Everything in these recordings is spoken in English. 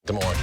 Des Moines.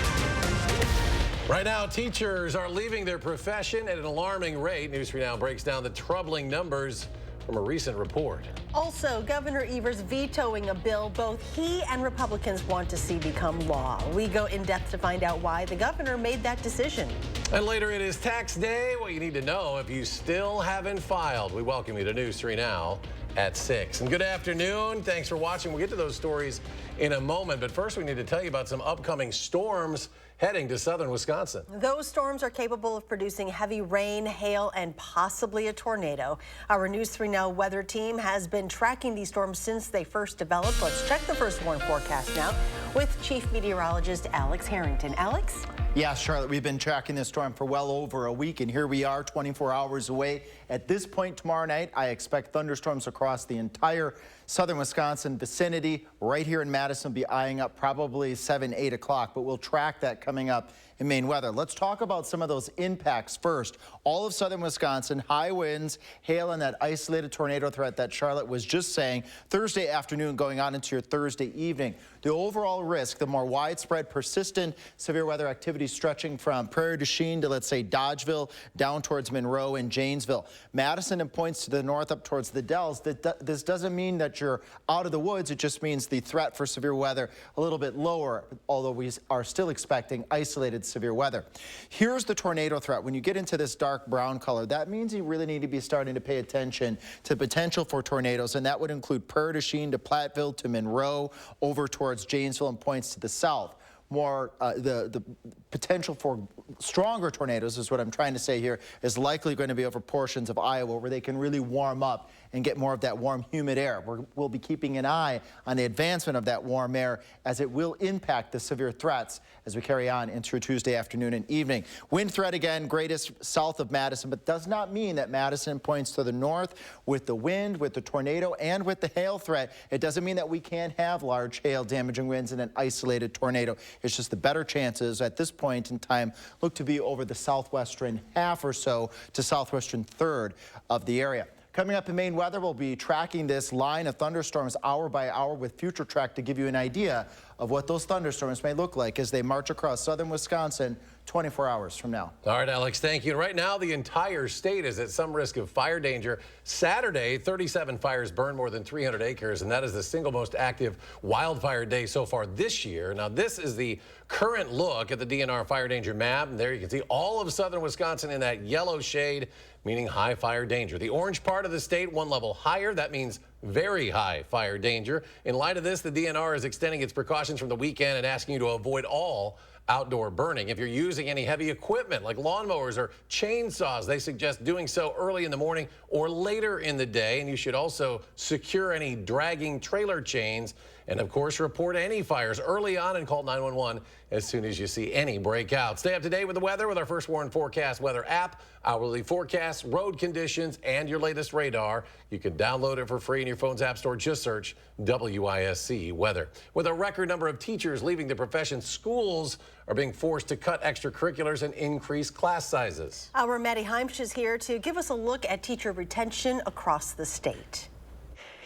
Right now, teachers are leaving their profession at an alarming rate. News 3 Now breaks down the troubling numbers from a recent report. Also, Governor Evers vetoing a bill both he and Republicans want to see become law. We go in depth to find out why the governor made that decision. And later it is tax day. What you need to know if you still haven't filed. We welcome you to News 3 Now at 6. And good afternoon. Thanks for watching. We'll get to those stories in a moment. But first, we need to tell you about some upcoming storms heading to southern Wisconsin. Those storms are capable of producing heavy rain, hail, and possibly a tornado. Our News 3 Now weather team has been tracking these storms since they first developed. Let's check the first warn forecast now with Chief Meteorologist Alex Harrington. Alex? Yeah, Charlotte, we've been tracking this storm for well over a week, and here we are 24 hours away. At this point tomorrow night, I expect thunderstorms across the entire southern Wisconsin vicinity. Right here in Madison, will be eyeing up probably 7, 8 o'clock, but we'll track that coming up in Maine weather. Let's talk about some of those impacts first. All of southern Wisconsin, high winds, hail, and that isolated tornado threat that Charlotte was just saying Thursday afternoon going on into your Thursday evening. The overall risk, the more widespread, persistent severe weather activity stretching from Prairie du Chien to, let's say, Dodgeville down towards Monroe and Janesville. Madison and points to the north up towards the Dells. This doesn't mean that you're out of the woods. It just means the threat for severe weather a little bit lower, although we are still expecting isolated severe weather. Here's the tornado threat. When you get into this dark brown color, that means you really need to be starting to pay attention to potential for tornadoes, and that would include Prairie du Chien to Platteville to Monroe over towards Janesville and points to the south. More the potential for stronger tornadoes is what I'm trying to say here is likely going to be over portions of Iowa where they can really warm up and get more of that warm, humid air. We'll be keeping an eye on the advancement of that warm air as it will impact the severe threats as we carry on into Tuesday afternoon and evening. Wind threat again, greatest south of Madison, but does not mean that Madison points to the north with the wind, with the tornado, and with the hail threat. It doesn't mean that we can't have large hail damaging winds and an isolated tornado. It's just the better chances at this point in time look to be over the southwestern half or so to southwestern third of the area. Coming up in Maine weather, we'll be tracking this line of thunderstorms hour by hour with Future Track to give you an idea of what those thunderstorms may look like as they march across southern Wisconsin 24 hours from now. All right, Alex, thank you. Right now, the entire state is at some risk of fire danger. Saturday, 37 fires burned more than 300 acres, and that is the single most active wildfire day so far this year. Now, this is the current look at the DNR fire danger map. And there you can see all of southern Wisconsin in that yellow shade, meaning high fire danger. The orange part of the state, one level higher. That means very high fire danger. In light of this, the DNR is extending its precautions from the weekend and asking you to avoid all outdoor burning. If you're using any heavy equipment like lawnmowers or chainsaws, they suggest doing so early in the morning or later in the day. And you should also secure any dragging trailer chains and, of course, report any fires early on and call 911 as soon as you see any breakout. Stay up to date with the weather with our First Warn Forecast weather app, hourly forecasts, road conditions, and your latest radar. You can download it for free in your phone's app store. Just search WISC weather. With a record number of teachers leaving the profession, schools are being forced to cut extracurriculars and increase class sizes. Our Maddie Heimsch is here to give us a look at teacher retention across the state.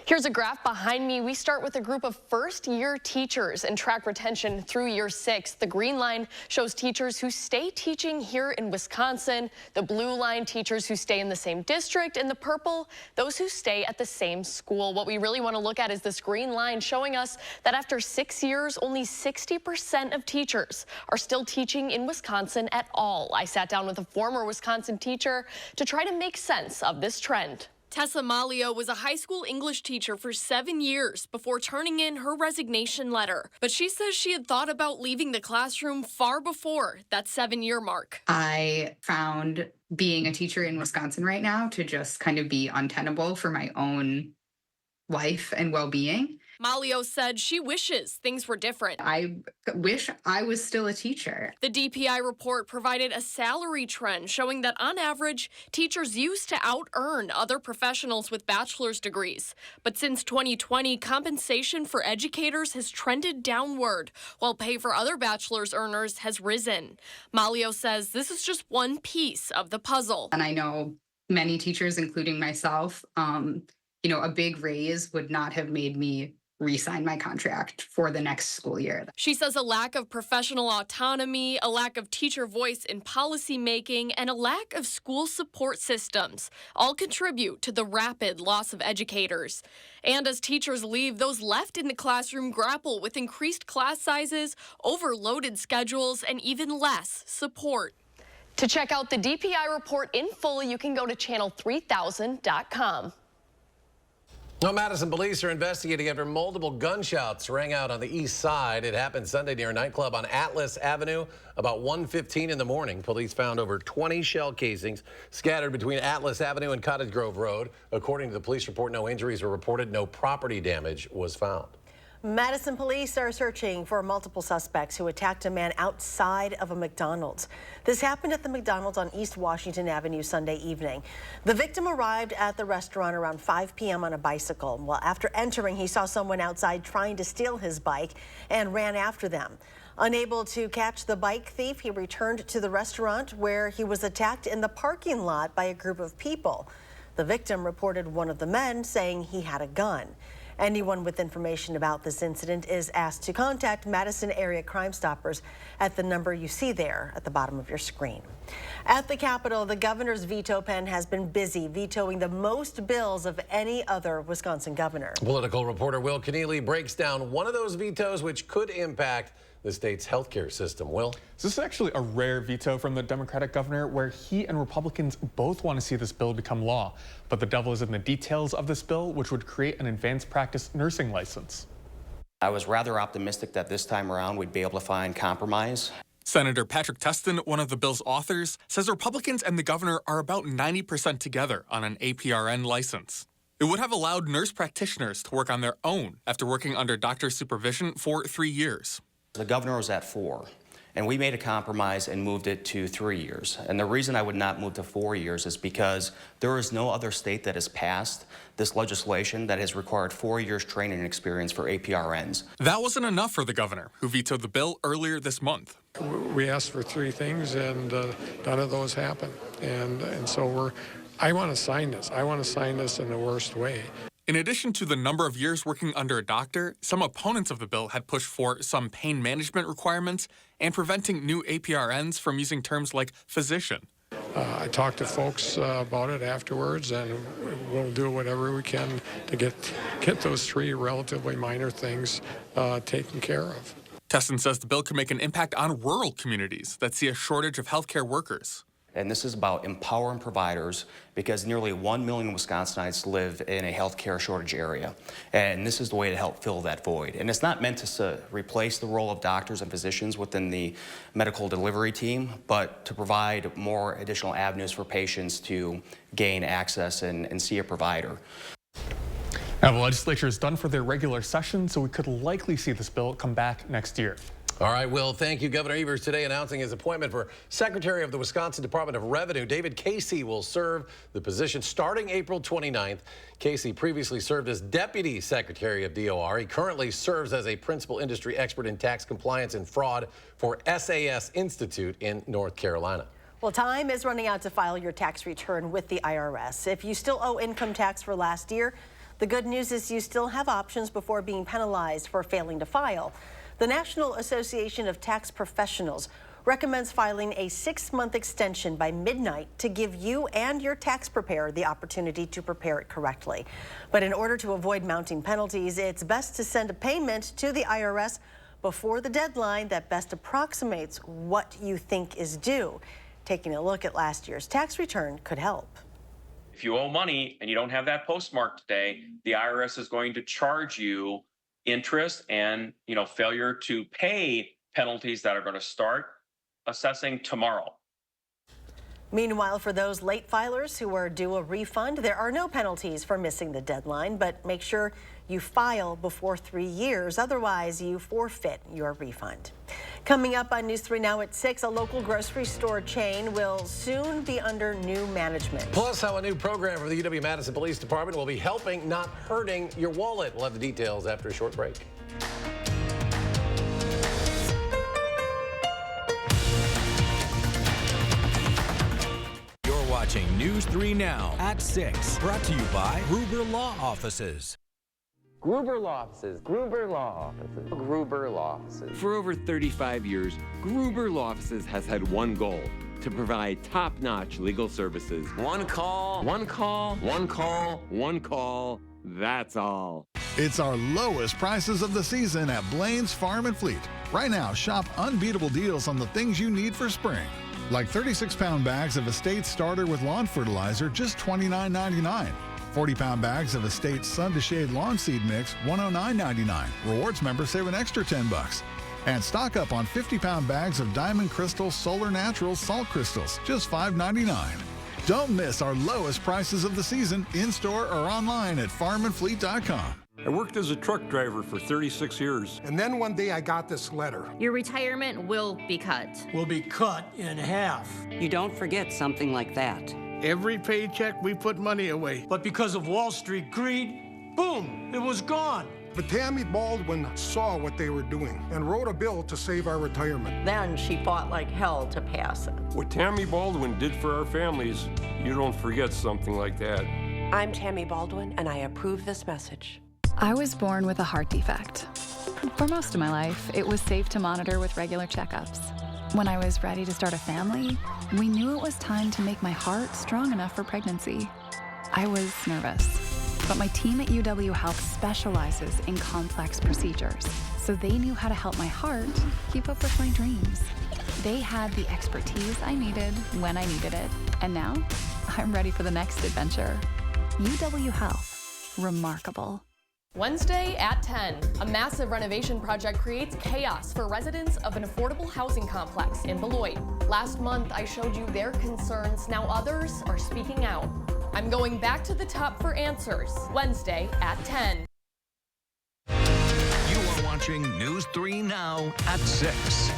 Here's a graph behind me. We start with a group of first-year teachers and track retention through year 6. The green line shows teachers who stay teaching here in Wisconsin. The blue line, teachers who stay in the same district. And the purple, those who stay at the same school. What we really want to look at is this green line showing us that after 6 years, only 60% of teachers are still teaching in Wisconsin at all. I sat down with a former Wisconsin teacher to try to make sense of this trend. Tessa Malio was a high school English teacher for 7 years before turning in her resignation letter. But she says she had thought about leaving the classroom far before that 7-year mark. I found being a teacher in Wisconsin right now to just kind of be untenable for my own life and well-being. Malio said she wishes things were different. I wish I was still a teacher. The DPI report provided a salary trend showing that on average, teachers used to out-earn other professionals with bachelor's degrees. But since 2020, compensation for educators has trended downward, while pay for other bachelor's earners has risen. Malio says this is just one piece of the puzzle. And I know many teachers, including myself, a big raise would not have made me re-sign my contract for the next school year. She says a lack of professional autonomy, a lack of teacher voice in policy making, and a lack of school support systems all contribute to the rapid loss of educators. And as teachers leave, those left in the classroom grapple with increased class sizes, overloaded schedules, and even less support. To check out the DPI report in full, you can go to channel3000.com. Well, Madison police are investigating after multiple gunshots rang out on the east side. It happened Sunday near a nightclub on Atlas Avenue about 1:15 in the morning. Police found over 20 shell casings scattered between Atlas Avenue and Cottage Grove Road. According to the police report, no injuries were reported. No property damage was found. Madison police are searching for multiple suspects who attacked a man outside of a McDonald's. This happened at the McDonald's on East Washington Avenue Sunday evening. The victim arrived at the restaurant around 5 p.m. on a bicycle. Well, after entering, he saw someone outside trying to steal his bike and ran after them. Unable to catch the bike thief, he returned to the restaurant where he was attacked in the parking lot by a group of people. The victim reported one of the men saying he had a gun. Anyone with information about this incident is asked to contact Madison area Crime Stoppers at the number you see there at the bottom of your screen. At the Capitol, the governor's veto pen has been busy vetoing the most bills of any other Wisconsin governor. Political reporter Will Keneally breaks down one of those vetoes which could impact the state's healthcare system. Will? This is actually a rare veto from the Democratic governor where he and Republicans both want to see this bill become law. But the devil is in the details of this bill, which would create an advanced practice nursing license. I was rather optimistic that this time around we'd be able to find compromise. Senator Patrick Testin, one of the bill's authors, says Republicans and the governor are about 90% together on an APRN license. It would have allowed nurse practitioners to work on their own after working under doctor's supervision for 3 years. The governor was at 4, and we made a compromise and moved it to 3 years. And the reason I would not move to 4 years is because there is no other state that has passed this legislation that has required 4 years training experience for APRNs. That wasn't enough for the governor, who vetoed the bill earlier this month. We asked for 3 things, and none of those happened. And so I want to sign this. I want to sign this in the worst way. In addition to the number of years working under a doctor, some opponents of the bill had pushed for some pain management requirements and preventing new APRNs from using terms like physician. I talked to folks about it afterwards, and we'll do whatever we can to get those 3 relatively minor things taken care of. Testin says the bill could make an impact on rural communities that see a shortage of healthcare workers. And this is about empowering providers because nearly 1 million Wisconsinites live in a healthcare shortage area. And this is the way to help fill that void. And it's not meant to replace the role of doctors and physicians within the medical delivery team, but to provide more additional avenues for patients to gain access and see a provider. Now, the legislature is done for their regular session, so we could likely see this bill come back next year. All right, Will, thank you. Governor Evers today announcing his appointment for Secretary of the Wisconsin Department of Revenue. David Casey will serve the position starting April 29th. Casey previously served as Deputy Secretary of DOR. He currently serves as a principal industry expert in tax compliance and fraud for SAS Institute in North Carolina. Well, time is running out to file your tax return with the IRS. If you still owe income tax for last year, the good news is you still have options before being penalized for failing to file. The National Association of Tax Professionals recommends filing a 6-month extension by midnight to give you and your tax preparer the opportunity to prepare it correctly. But in order to avoid mounting penalties, it's best to send a payment to the IRS before the deadline that best approximates what you think is due. Taking a look at last year's tax return could help. If you owe money and you don't have that postmark today, the IRS is going to charge you interest and, failure to pay penalties that are going to start assessing tomorrow. Meanwhile, for those late filers who are due a refund, there are no penalties for missing the deadline, but make sure you file before 3 years. Otherwise, you forfeit your refund. Coming up on News 3 Now at 6, a local grocery store chain will soon be under new management. Plus, how a new program for the UW-Madison Police Department will be helping, not hurting your wallet. We'll have the details after a short break. You're watching News 3 Now at 6, brought to you by Gruber Law Offices. Gruber Law Offices, Gruber Law Offices, Gruber Law Offices. For over 35 years, Gruber Law Offices has had one goal: to provide top-notch legal services. One call, one call, one call, one call. That's all. It's our lowest prices of the season at Blaine's Farm and Fleet. Right now, shop unbeatable deals on the things you need for spring. Like 36-pound bags of Estate Starter with lawn fertilizer, just $29.99. 40-pound bags of Estate Sun to Shade Lawn Seed Mix, $109.99. Rewards members save an extra $10. And stock up on 50-pound bags of Diamond Crystal Solar Naturals Salt Crystals, just $5.99. Don't miss our lowest prices of the season in-store or online at farmandfleet.com. I worked as a truck driver for 36 years. And then one day I got this letter. Your retirement will be cut. Will be cut in half. You don't forget something like that. Every paycheck we put money away. But because of Wall Street greed, boom, it was gone. But Tammy Baldwin saw what they were doing and wrote a bill to save our retirement. Then she fought like hell to pass it. What Tammy Baldwin did for our families, you don't forget something like that. I'm Tammy Baldwin, and I approve this message. I was born with a heart defect. For most of my life, it was safe to monitor with regular checkups. When I was ready to start a family, we knew it was time to make my heart strong enough for pregnancy. I was nervous. But my team at UW Health specializes in complex procedures, so they knew how to help my heart keep up with my dreams. They had the expertise I needed when I needed it, and now I'm ready for the next adventure. UW Health, remarkable. Wednesday at 10, a massive renovation project creates chaos for residents of an affordable housing complex in Beloit. Last month, I showed you their concerns. Now others are speaking out. I'm going back to the top for answers. Wednesday at 10. You are watching News 3 Now at 6.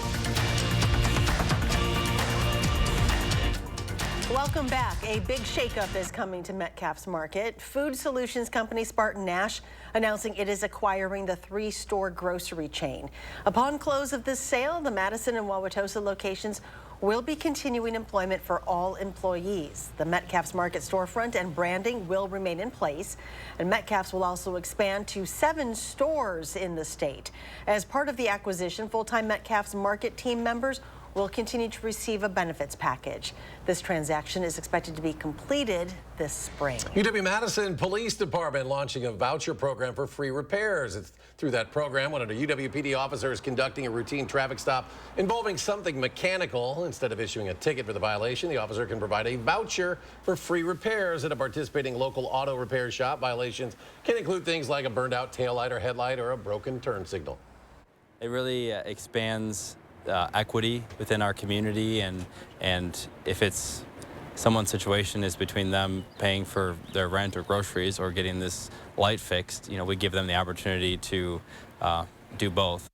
Welcome back. A big shakeup is coming to Metcalf's Market. Food solutions company Spartan Nash announcing it is acquiring the 3-store grocery chain. Upon close of this sale, the Madison and Wauwatosa locations will be continuing employment for all employees. The Metcalf's Market storefront and branding will remain in place, and Metcalf's will also expand to 7 stores in the state. As part of the acquisition, full-time Metcalf's Market team members will continue to receive a benefits package. This transaction is expected to be completed this spring. UW-Madison Police Department launching a voucher program for free repairs. It's through that program when a UWPD officer is conducting a routine traffic stop involving something mechanical. Instead of issuing a ticket for the violation, the officer can provide a voucher for free repairs at a participating local auto repair shop. Violations can include things like a burned out taillight or headlight or a broken turn signal. It really expands equity within our community, and if it's someone's situation is between them paying for their rent or groceries or getting this light fixed, we give them the opportunity to do both.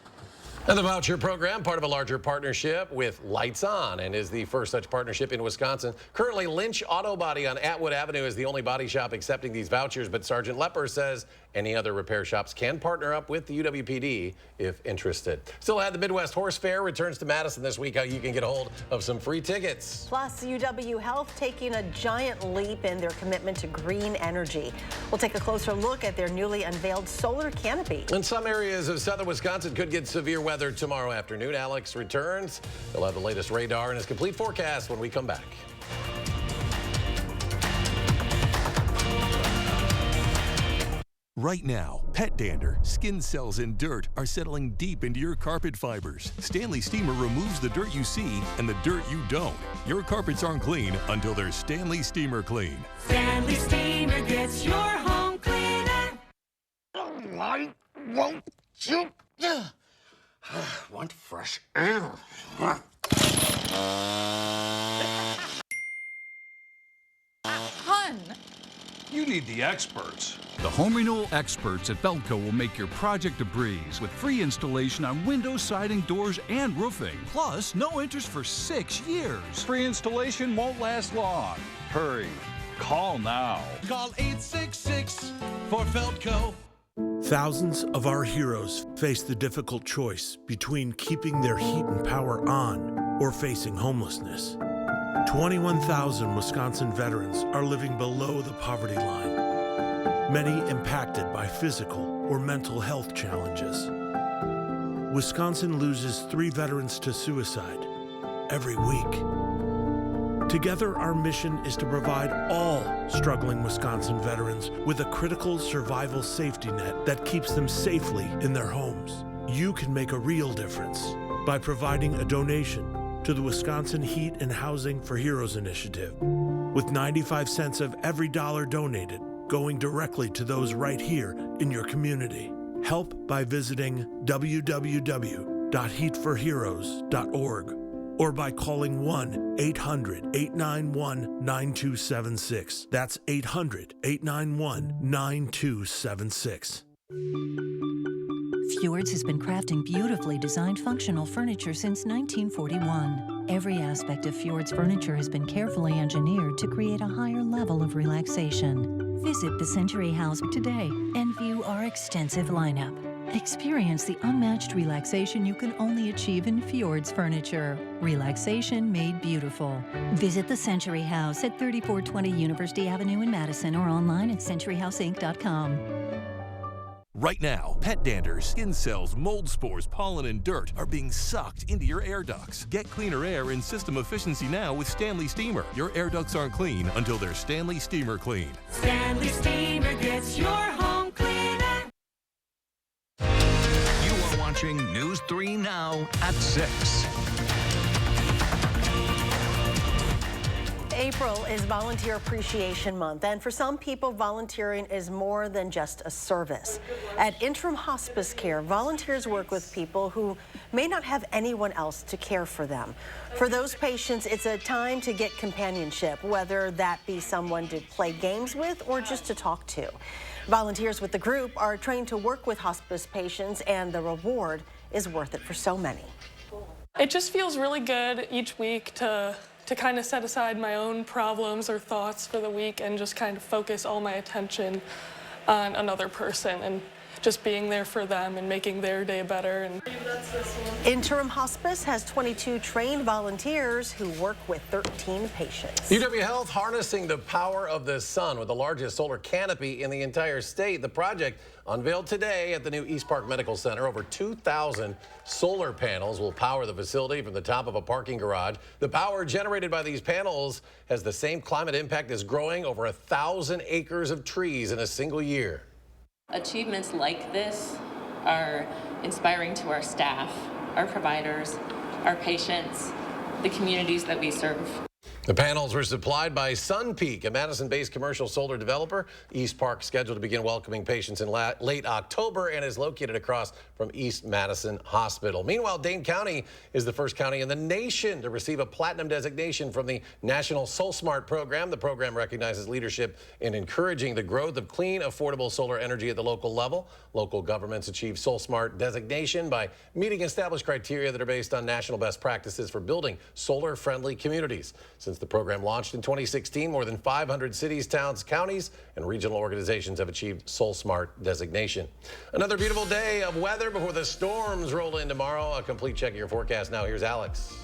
And the voucher program, part of a larger partnership with Lights On, and is the first such partnership in Wisconsin. Currently, Lynch Auto Body on Atwood Avenue is the only body shop accepting these vouchers, but Sergeant Lepper says any other repair shops can partner up with the UWPD if interested. Still ahead, the Midwest Horse Fair returns to Madison this week. How you can get a hold of some free tickets. Plus, UW Health taking a giant leap in their commitment to green energy. We'll take a closer look at their newly unveiled solar canopy. In some areas of southern Wisconsin could get severe weather tomorrow afternoon. Alex returns. He'll have the latest radar and his complete forecast when we come back. Right now, pet dander, skin cells, and dirt are settling deep into your carpet fibers. Stanley Steamer removes the dirt you see and the dirt you don't. Your carpets aren't clean until they're Stanley Steamer clean. Stanley Steamer gets your home cleaner. Why won't you? Want fresh air. Hun! You need the experts. The home renewal experts at Belco will make your project a breeze with free installation on windows, siding, doors, and roofing. Plus, no interest for 6 years. Free installation won't last long. Hurry. Call now. Call 866 for Feltco. Thousands of our heroes face the difficult choice between keeping their heat and power on or facing homelessness. 21,000 Wisconsin veterans are living below the poverty line, many impacted by physical or mental health challenges. Wisconsin loses 3 veterans to suicide every week. Together, our mission is to provide all struggling Wisconsin veterans with a critical survival safety net that keeps them safely in their homes. You can make a real difference by providing a donation to the Wisconsin Heat and Housing for Heroes initiative, with 95 cents of every dollar donated going directly to those right here in your community. Help by visiting www.heatforheroes.org or by calling 1-800-891-9276. That's 800-891-9276. Fjords has been crafting beautifully designed functional furniture since 1941. Every aspect of Fjord's furniture has been carefully engineered to create a higher level of relaxation. Visit the Century House today and view our extensive lineup. Experience the unmatched relaxation you can only achieve in Fjord's furniture. Relaxation made beautiful. Visit the Century House at 3420 University Avenue in Madison or online at centuryhouseinc.com. Right now, pet dander, skin cells, mold spores, pollen, and dirt are being sucked into your air ducts. Get cleaner air and system efficiency now with Stanley Steamer. Your air ducts aren't clean until they're Stanley Steamer clean. Stanley Steamer gets your home cleaner. You are watching News 3 Now at 6. April is Volunteer Appreciation Month, and for some people, volunteering is more than just a service. At Interim Hospice Care, volunteers work with people who may not have anyone else to care for them. For those patients, it's a time to get companionship, whether that be someone to play games with or just to talk to. Volunteers with the group are trained to work with hospice patients, and the reward is worth it for so many. It just feels really good each week to kind of set aside my own problems or thoughts for the week and just kind of focus all my attention on another person and just being there for them and making their day better. And Interim Hospice has 22 trained volunteers who work with 13 patients. UW Health harnessing the power of the sun with the largest solar canopy in the entire state. The project unveiled today at the new East Park Medical Center. Over 2,000 solar panels will power the facility from the top of a parking garage. The power generated by these panels has the same climate impact as growing over 1,000 acres of trees in a single year. Achievements like this are inspiring to our staff, our providers, our patients, the communities that we serve. The panels were supplied by SunPeak, a Madison-based commercial solar developer. East Park scheduled to begin welcoming patients in late October and is located across from East Madison Hospital. Meanwhile, Dane County is the first county in the nation to receive a platinum designation from the National SolSmart program. The program recognizes leadership in encouraging the growth of clean, affordable solar energy at the local level. Local governments achieve SolSmart designation by meeting established criteria that are based on national best practices for building solar-friendly communities. Since the program launched in 2016, more than 500 cities, towns, counties, and regional organizations have achieved SolSmart designation. Another beautiful day of weather before the storms roll in tomorrow. A complete check of your forecast now. Here's Alex.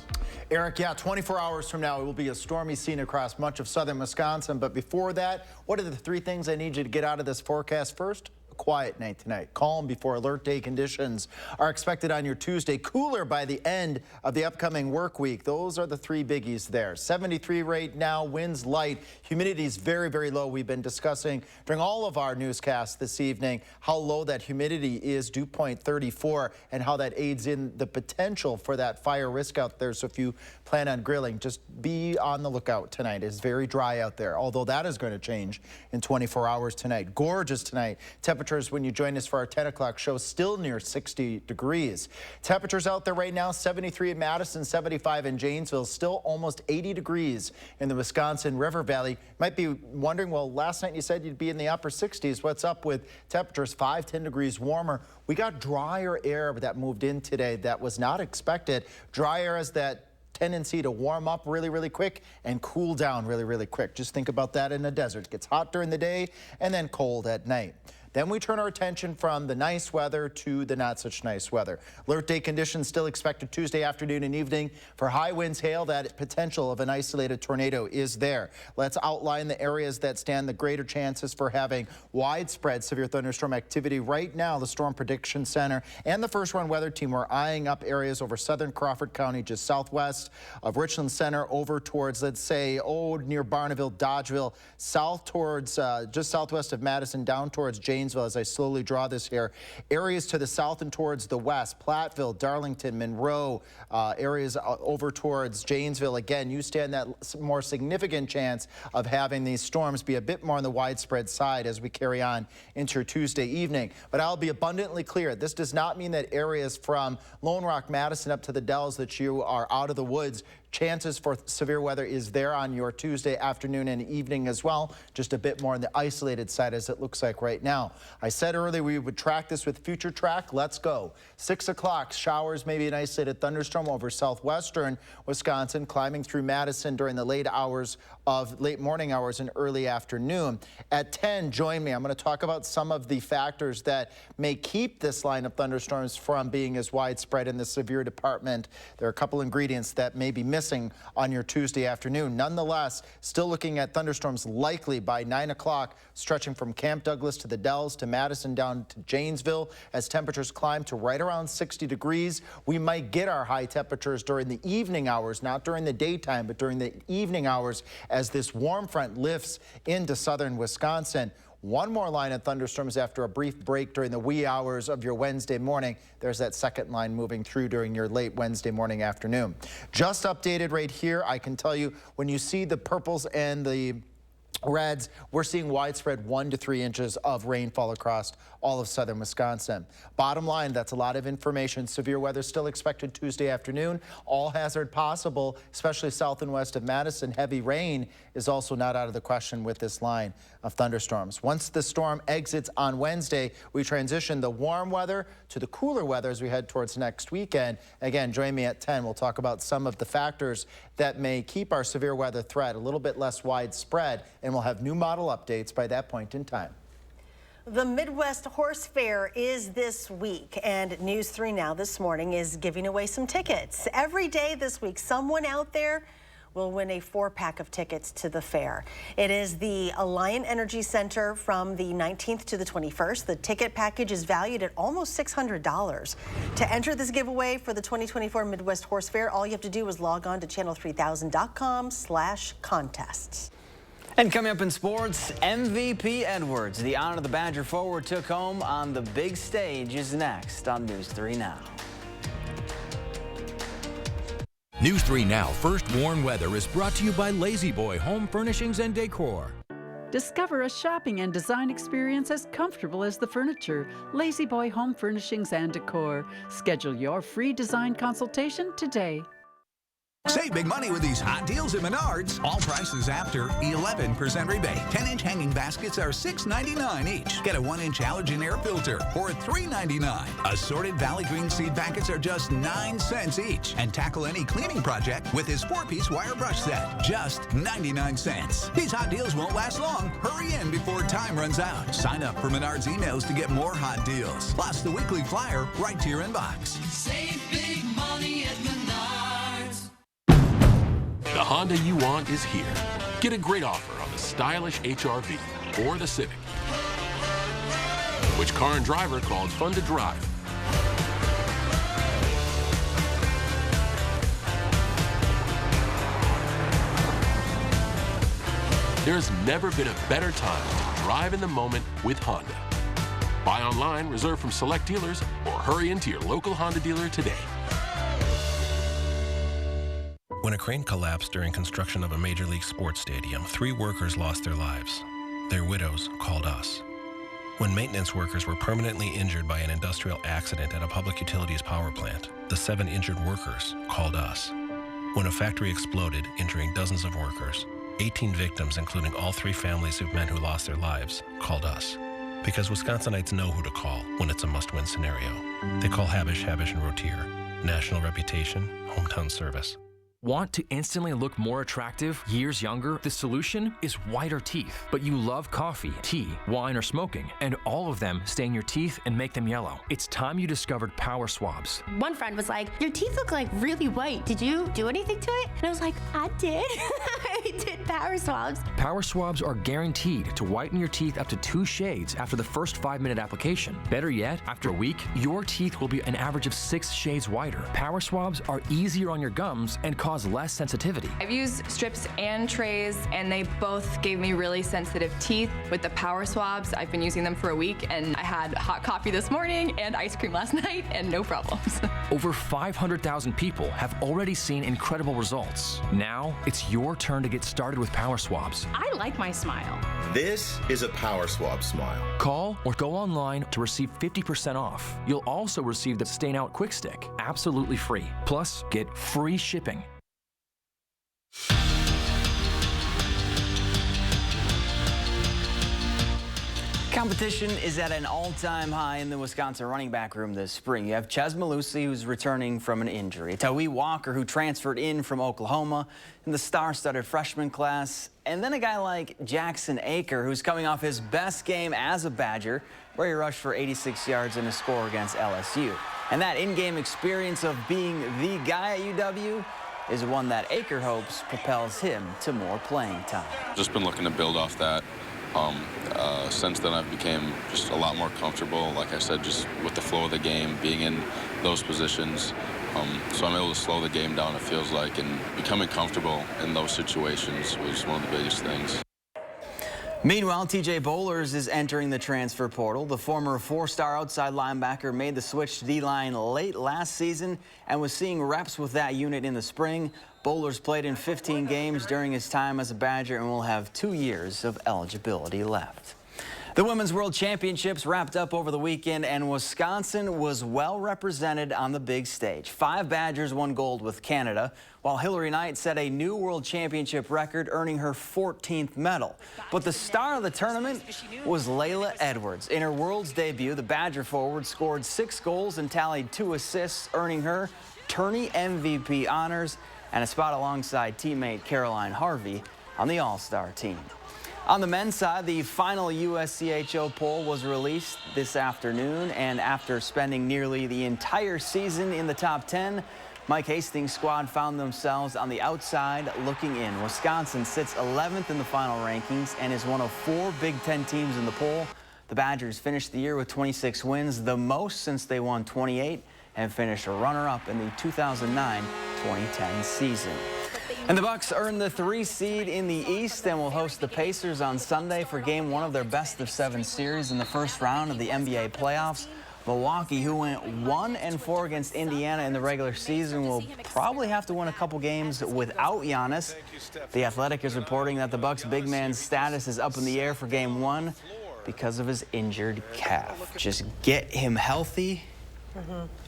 Eric, yeah, 24 hours from now, it will be a stormy scene across much of southern Wisconsin. But before that, what are the 3 things I need you to get out of this forecast? First, a quiet night tonight. Calm before alert day conditions are expected on your Tuesday. Cooler by the end of the upcoming work week. Those are the 3 biggies there. 73 right now, winds light. Humidity is very, very low. We've been discussing during all of our newscasts this evening how low that humidity is, dew point 34, and how that aids in the potential for that fire risk out there. So if you plan on grilling, just be on the lookout tonight. It's very dry out there, although that is going to change in 24 hours tonight. Gorgeous tonight. Temperatures when you join us for our 10 o'clock show still near 60 degrees. Temperatures out there right now, 73 in Madison, 75 in Janesville, still almost 80 degrees in the Wisconsin River Valley. Might be wondering, well, last night you said you'd be in the upper 60s. What's up with temperatures 5-10 degrees warmer? We got drier air that moved in today that was not expected. Dry air has that tendency to warm up really, really quick and cool down really, really quick. Just think about that in the desert. It gets hot during the day and then cold at night. Then we turn our attention from the nice weather to the not such nice weather. Alert day conditions still expected Tuesday afternoon and evening. For high winds, hail, that potential of an isolated tornado is there. Let's outline the areas that stand the greater chances for having widespread severe thunderstorm activity. Right now, the Storm Prediction Center and the First One Weather Team are eyeing up areas over southern Crawford County, just southwest of Richland Center, over towards, let's say, near Barneville, Dodgeville, south towards just southwest of Madison, down towards Janesville as I slowly draw this here. Areas to the south and towards the west, Platteville, Darlington, Monroe, areas over towards Janesville. Again, you stand that more significant chance of having these storms be a bit more on the widespread side as we carry on into your Tuesday evening. But I'll be abundantly clear, this does not mean that areas from Lone Rock, Madison up to the Dells that you are out of the woods. Chances for severe weather is there on your Tuesday afternoon and evening as well, just a bit more on the isolated side as it looks like right now. I said earlier we would track this with Future Track. Let's go. 6 o'clock, showers, maybe an isolated thunderstorm over southwestern Wisconsin, climbing through Madison during the late morning hours and early afternoon. At 10, join me. I'm going to talk about some of the factors that may keep this line of thunderstorms from being as widespread in the severe department. There are a couple ingredients that may be missing on your Tuesday afternoon. Nonetheless, still looking at thunderstorms likely by 9 o'clock, stretching from Camp Douglas to the Dells to Madison down to Janesville as temperatures climb to right around 60 degrees. We might get our high temperatures during the evening hours, not during the daytime, but during the evening hours as this warm front lifts into southern Wisconsin. One more line of thunderstorms after a brief break during the wee hours of your Wednesday morning. There's that second line moving through during your late Wednesday morning afternoon. Just updated right here, I can tell you when you see the purples and the reds, we're seeing widespread 1 to 3 inches of rainfall across all of southern Wisconsin. Bottom line, that's a lot of information. Severe weather still expected Tuesday afternoon. All hazard possible, especially south and west of Madison. Heavy rain is also not out of the question with this line of thunderstorms. Once the storm exits on Wednesday, we transition the warm weather to the cooler weather as we head towards next weekend. Again, join me at 10. We'll talk about some of the factors that may keep our severe weather threat a little bit less widespread, and we'll have new model updates by that point in time. The Midwest Horse Fair is this week, and News 3 Now this morning is giving away some tickets. Every day this week, someone out there will win a 4-pack of tickets to the fair. It is the Alliant Energy Center from the 19th to the 21st. The ticket package is valued at almost $600. To enter this giveaway for the 2024 Midwest Horse Fair, all you have to do is log on to channel3000.com/contests. And coming up in sports, MVP Edwards, the honor of the Badger forward, took home on the big stage, is next on News 3 Now. News 3 Now First Warn Weather is brought to you by Lazy Boy Home Furnishings and Decor. Discover a shopping and design experience as comfortable as the furniture. Lazy Boy Home Furnishings and Decor. Schedule your free design consultation today. Save big money with these hot deals at Menards. All prices after 11% rebate. 10-inch hanging baskets are $6.99 each. Get a 1-inch allergen air filter for $3.99. Assorted Valley Green seed packets are just 9 cents each. And tackle any cleaning project with his 4-piece wire brush set. Just 99 cents. These hot deals won't last long. Hurry in before time runs out. Sign up for Menards emails to get more hot deals. Plus the weekly flyer right to your inbox. Save big money at Menards. The Honda you want is here. Get a great offer on the stylish HR-V or the Civic. Which car and driver called fun to drive? There's never been a better time to drive in the moment with Honda. Buy online, reserve from select dealers, or hurry into your local Honda dealer today. When a crane collapsed during construction of a Major League sports stadium, 3 workers lost their lives. Their widows called us. When maintenance workers were permanently injured by an industrial accident at a public utilities power plant, the 7 injured workers called us. When a factory exploded, injuring dozens of workers, 18 victims, including all 3 families of men who lost their lives, called us. Because Wisconsinites know who to call when it's a must-win scenario. They call Habish, Habish & Rotier. National reputation, hometown service. Want to instantly look more attractive, years younger? The solution is whiter teeth. But you love coffee, tea, wine, or smoking, and all of them stain your teeth and make them yellow. It's time you discovered Power Swabs. One friend was like, your teeth look like really white. Did you do anything to it? And I was like, I did. I did Power Swabs. Power Swabs are guaranteed to whiten your teeth up to 2 shades after the first 5-minute application. Better yet, after a week, your teeth will be an average of 6 shades whiter. Power Swabs are easier on your gums and cause less sensitivity. I've used strips and trays, and they both gave me really sensitive teeth. With the Power Swabs, I've been using them for a week, and I had hot coffee this morning and ice cream last night, and no problems. Over 500,000 people have already seen incredible results. Now, it's your turn to get started with Power Swabs. I like my smile. This is a Power Swab smile. Call or go online to receive 50% off. You'll also receive the Stain Out Quick Stick, absolutely free. Plus, get free shipping. Competition is at an all-time high in the Wisconsin running back room this spring. You have Ches Malusi, who's returning from an injury, Tawee Walker, who transferred in from Oklahoma in the star-studded freshman class, and then a guy like Jackson Aker, who's coming off his best game as a Badger, where he rushed for 86 yards and a score against LSU. And that in-game experience of being the guy at UW is one that Aker hopes propels him to more playing time. Just been looking to build off that. Since then, I've became just a lot more comfortable, like I said, just with the flow of the game, being in those positions. So I'm able to slow the game down, it feels like, and becoming comfortable in those situations was one of the biggest things. Meanwhile, TJ Bollers is entering the transfer portal. The former 4-star outside linebacker made the switch to D-line late last season and was seeing reps with that unit in the spring. Bollers played in 15 games during his time as a Badger and will have 2 years of eligibility left. The Women's World Championships wrapped up over the weekend, and Wisconsin was well represented on the big stage. 5 Badgers won gold with Canada, while Hillary Knight set a new World Championship record, earning her 14th medal. But the star of the tournament was Layla Edwards. In her World's debut, the Badger forward scored 6 goals and tallied 2 assists, earning her tourney MVP honors and a spot alongside teammate Caroline Harvey on the All-Star team. On the men's side, the final USCHO poll was released this afternoon, and after spending nearly the entire season in the top 10, Mike Hastings' squad found themselves on the outside looking in. Wisconsin sits 11th in the final rankings and is one of 4 Big Ten teams in the poll. The Badgers finished the year with 26 wins, the most since they won 28, and finished a runner-up in the 2009-2010 season. And the Bucks earned the 3 seed in the East and will host the Pacers on Sunday for Game 1 of their best-of-7 series in the first round of the NBA playoffs. Milwaukee, who went 1-4 against Indiana in the regular season, will probably have to win a couple games without Giannis. The Athletic is reporting that the Bucks' big man's status is up in the air for Game 1 because of his injured calf. Just get him healthy.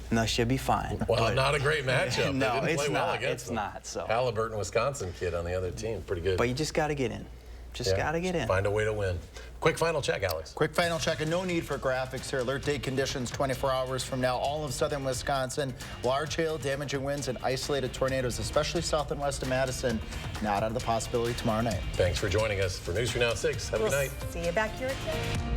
And they should be fine. Well, but not a great matchup. No, they didn't it's play well not. against It's them. not. So Halliburton, Wisconsin kid on the other team, pretty good. But you just got to get in. Just got to get in. Find a way to win. Quick final check, Alex. Quick final check, and no need for graphics here. Alert day conditions 24 hours from now. All of southern Wisconsin. Large hail, damaging winds, and isolated tornadoes, especially south and west of Madison. Not out of the possibility tomorrow night. Thanks for joining us for News 3 Now at 6. Have a good night. See you back here at 10.